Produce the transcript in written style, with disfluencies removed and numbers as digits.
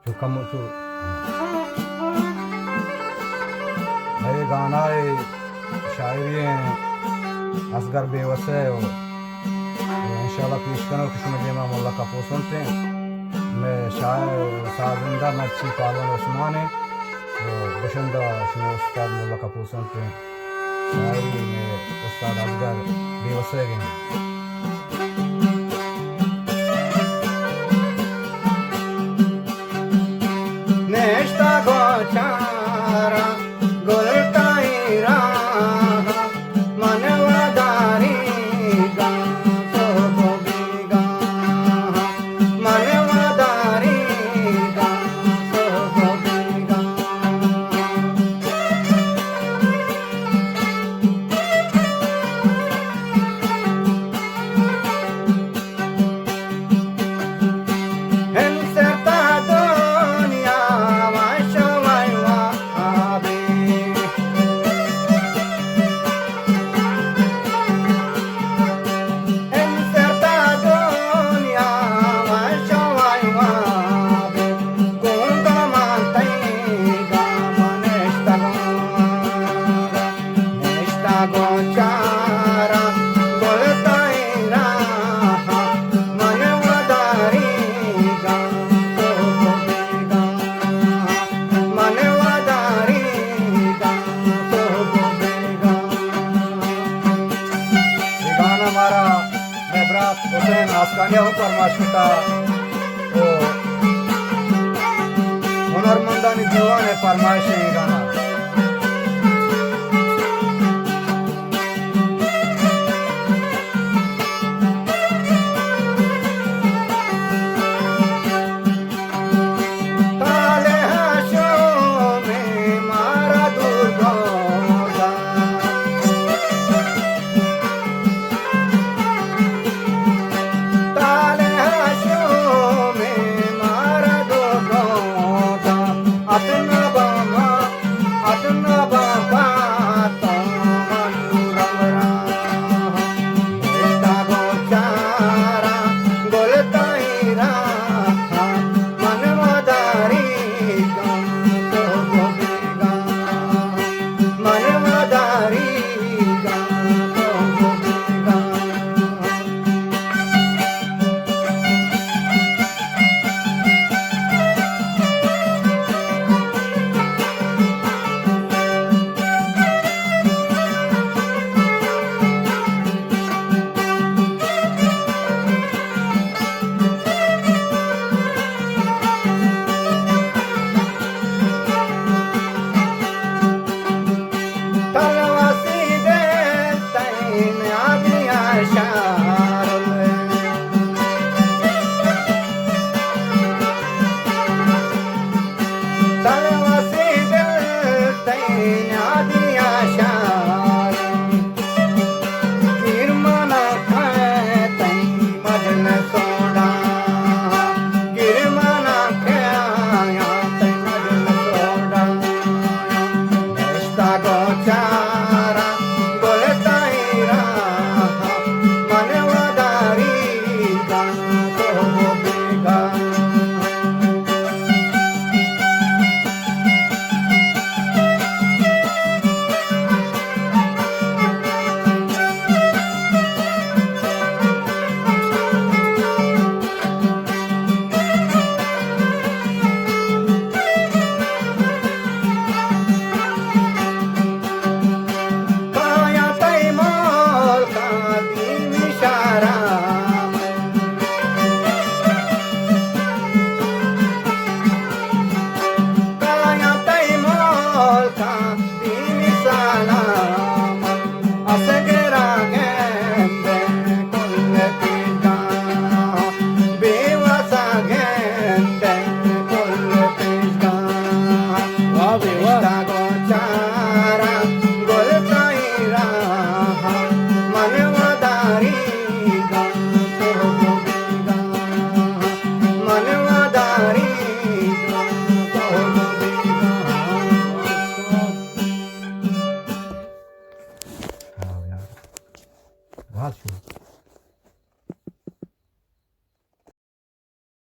जो कम तो ये गाना है शायरी है असगर बेवस है और इंशाल्लाह पेश करो किसी में जेमा मोल्ला का पोसनते मैं शायर साजिंदा मर्ची पालन उस्मान है और बशंदा शनो उस्ताद मोल्ला का पोसनते शायरी में उस्ताद असगर बेवस है Nesta gochara goltaira manavadari ga sobiga manavadari ga sobiga en certa gochara goltaira manavadari ga sobiga manavadari ga sobiga ये गाना हमारा मेबरात हुसैन आसकानिया हो फरमाशुता ओ हुनरमंदानी दीवान है फरमाइश है ये गाना